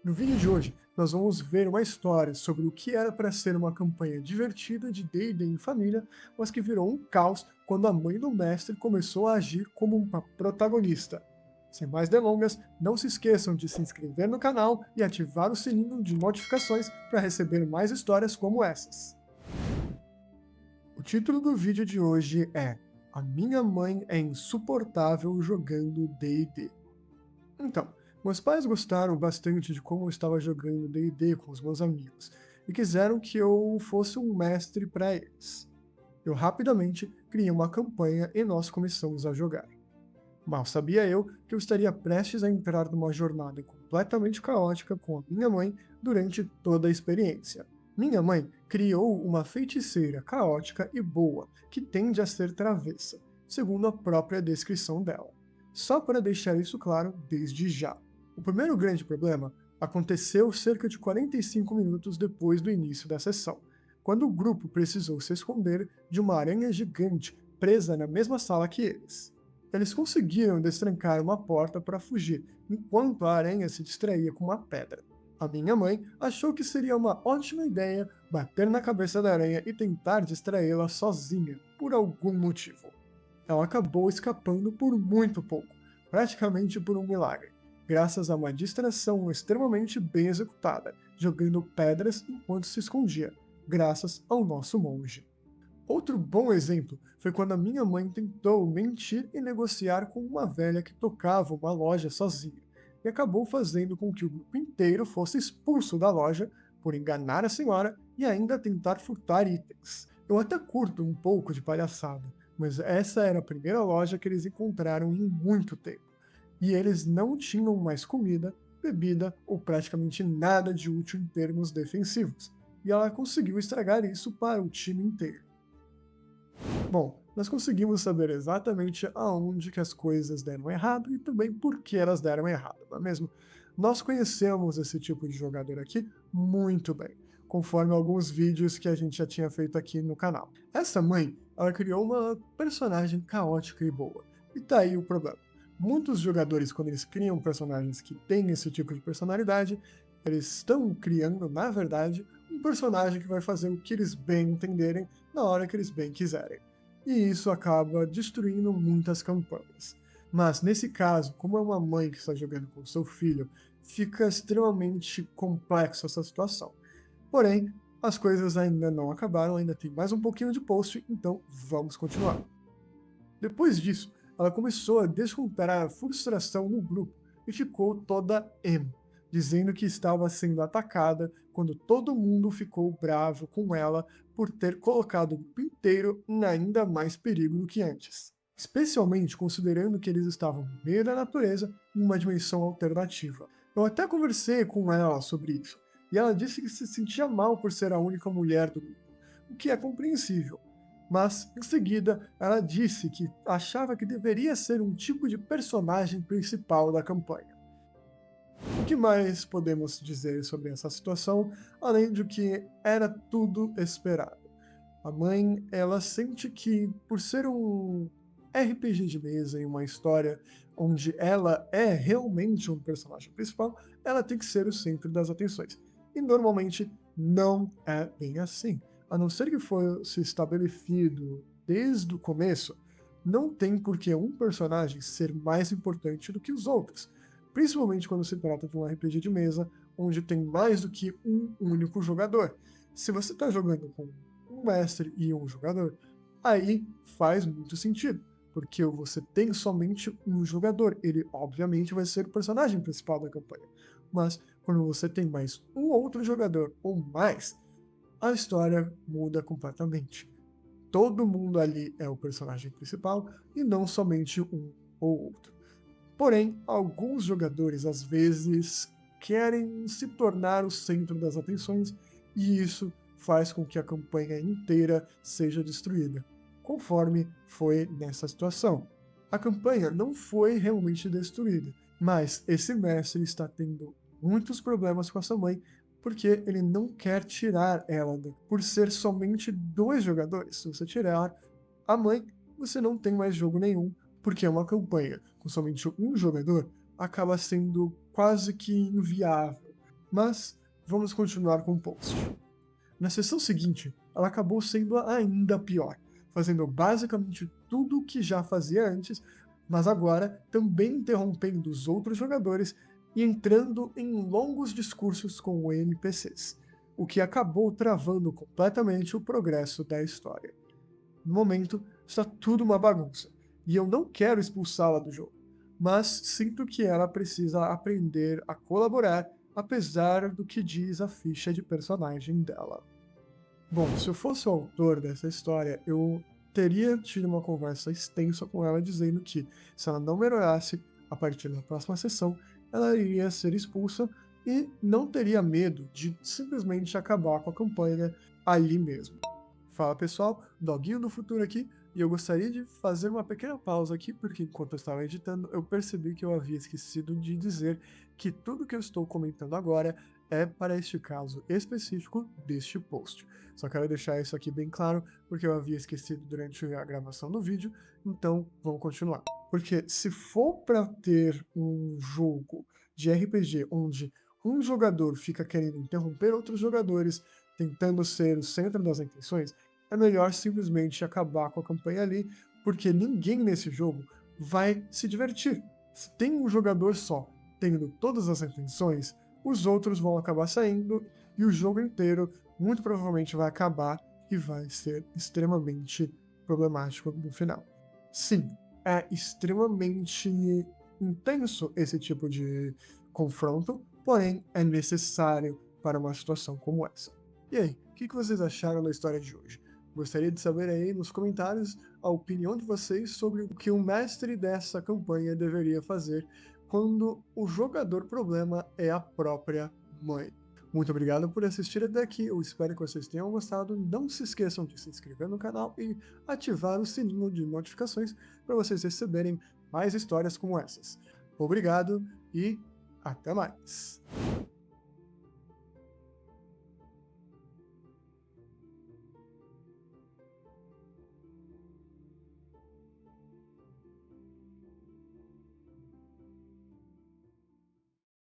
No vídeo de hoje, nós vamos ver uma história sobre o que era para ser uma campanha divertida de D&D em família, mas que virou um caos quando a mãe do mestre começou a agir como uma protagonista. Sem mais delongas, não se esqueçam de se inscrever no canal e ativar o sininho de notificações para receber mais histórias como essas. O título do vídeo de hoje é A Minha Mãe é Insuportável Jogando D&D. Então, meus pais gostaram bastante de como eu estava jogando D&D com os meus amigos e quiseram que eu fosse um mestre para eles. Eu rapidamente criei uma campanha e nós começamos a jogar. Mal sabia eu que eu estaria prestes a entrar numa jornada completamente caótica com a minha mãe durante toda a experiência. Minha mãe criou uma feiticeira caótica e boa, que tende a ser travessa, segundo a própria descrição dela. Só para deixar isso claro desde já. O primeiro grande problema aconteceu cerca de 45 minutos depois do início da sessão, quando o grupo precisou se esconder de uma aranha gigante presa na mesma sala que eles. Eles conseguiram destrancar uma porta para fugir, enquanto a aranha se distraía com uma pedra. A minha mãe achou que seria uma ótima ideia bater na cabeça da aranha e tentar distraí-la sozinha, por algum motivo. Ela acabou escapando por muito pouco, praticamente por um milagre, graças a uma distração extremamente bem executada, jogando pedras enquanto se escondia, graças ao nosso monge. Outro bom exemplo foi quando a minha mãe tentou mentir e negociar com uma velha que tocava uma loja sozinha, e acabou fazendo com que o grupo inteiro fosse expulso da loja por enganar a senhora e ainda tentar furtar itens. Eu até curto um pouco de palhaçada, mas essa era a primeira loja que eles encontraram em muito tempo, e eles não tinham mais comida, bebida ou praticamente nada de útil em termos defensivos, e ela conseguiu estragar isso para o time inteiro. Bom, nós conseguimos saber exatamente aonde que as coisas deram errado e também por que elas deram errado, não é mesmo? Nós conhecemos esse tipo de jogador aqui muito bem, conforme alguns vídeos que a gente já tinha feito aqui no canal. Essa mãe, ela criou uma personagem caótica e boa, e tá aí o problema. Muitos jogadores, quando eles criam personagens que têm esse tipo de personalidade, eles estão criando, na verdade, um personagem que vai fazer o que eles bem entenderem na hora que eles bem quiserem. E isso acaba destruindo muitas campanhas. Mas nesse caso, como é uma mãe que está jogando com seu filho, fica extremamente complexa essa situação. Porém, as coisas ainda não acabaram, ainda tem mais um pouquinho de post, então vamos continuar. Depois disso, ela começou a descontar a frustração no grupo e ficou toda emo, dizendo que estava sendo atacada quando todo mundo ficou bravo com ela por ter colocado o grupo inteiro em ainda mais perigo do que antes. Especialmente considerando que eles estavam no meio da natureza em uma dimensão alternativa. Eu até conversei com ela sobre isso, e ela disse que se sentia mal por ser a única mulher do grupo, o que é compreensível. Mas, em seguida, ela disse que achava que deveria ser um tipo de personagem principal da campanha. O que mais podemos dizer sobre essa situação, além de que era tudo esperado? A mãe, ela sente que, por ser um RPG de mesa e uma história onde ela é realmente um personagem principal, ela tem que ser o centro das atenções. E normalmente não é bem assim. A não ser que fosse estabelecido desde o começo, não tem por que um personagem ser mais importante do que os outros. Principalmente quando se trata de um RPG de mesa, onde tem mais do que um único jogador. Se você está jogando com um mestre e um jogador, aí faz muito sentido, porque você tem somente um jogador, ele obviamente vai ser o personagem principal da campanha. Mas quando você tem mais um outro jogador ou mais, a história muda completamente. Todo mundo ali é o personagem principal e não somente um ou outro. Porém, alguns jogadores às vezes querem se tornar o centro das atenções e isso faz com que a campanha inteira seja destruída, conforme foi nessa situação. A campanha não foi realmente destruída, mas esse mestre está tendo muitos problemas com essa mãe porque ele não quer tirar ela por ser somente 2 jogadores. Se você tirar a mãe, você não tem mais jogo nenhum, porque uma campanha com somente um jogador acaba sendo quase que inviável. Mas vamos continuar com o post. Na sessão seguinte, ela acabou sendo ainda pior, fazendo basicamente tudo o que já fazia antes, mas agora também interrompendo os outros jogadores e entrando em longos discursos com NPCs, o que acabou travando completamente o progresso da história. No momento, está tudo uma bagunça, e eu não quero expulsá-la do jogo, mas sinto que ela precisa aprender a colaborar, apesar do que diz a ficha de personagem dela. Bom, se eu fosse o autor dessa história, eu teria tido uma conversa extensa com ela dizendo que, se ela não melhorasse a partir da próxima sessão, ela iria ser expulsa e não teria medo de simplesmente acabar com a campanha ali mesmo. Fala pessoal, Doguinho do Futuro aqui, e eu gostaria de fazer uma pequena pausa aqui, porque enquanto eu estava editando, eu percebi que eu havia esquecido de dizer que tudo que eu estou comentando agora é para este caso específico deste post. Só quero deixar isso aqui bem claro, porque eu havia esquecido durante a gravação do vídeo, então vamos continuar. Porque se for para ter um jogo de RPG onde um jogador fica querendo interromper outros jogadores, tentando ser o centro das atenções, é melhor simplesmente acabar com a campanha ali, porque ninguém nesse jogo vai se divertir. Se tem um jogador só tendo todas as atenções, os outros vão acabar saindo e o jogo inteiro muito provavelmente vai acabar e vai ser extremamente problemático no final. Sim, é extremamente intenso esse tipo de confronto, porém é necessário para uma situação como essa. E aí, o que vocês acharam da história de hoje? Gostaria de saber aí nos comentários a opinião de vocês sobre o que o mestre dessa campanha deveria fazer quando o jogador problema é a própria mãe. Muito obrigado por assistir até aqui, eu espero que vocês tenham gostado. Não se esqueçam de se inscrever no canal e ativar o sininho de notificações para vocês receberem mais histórias como essas. Obrigado e até mais!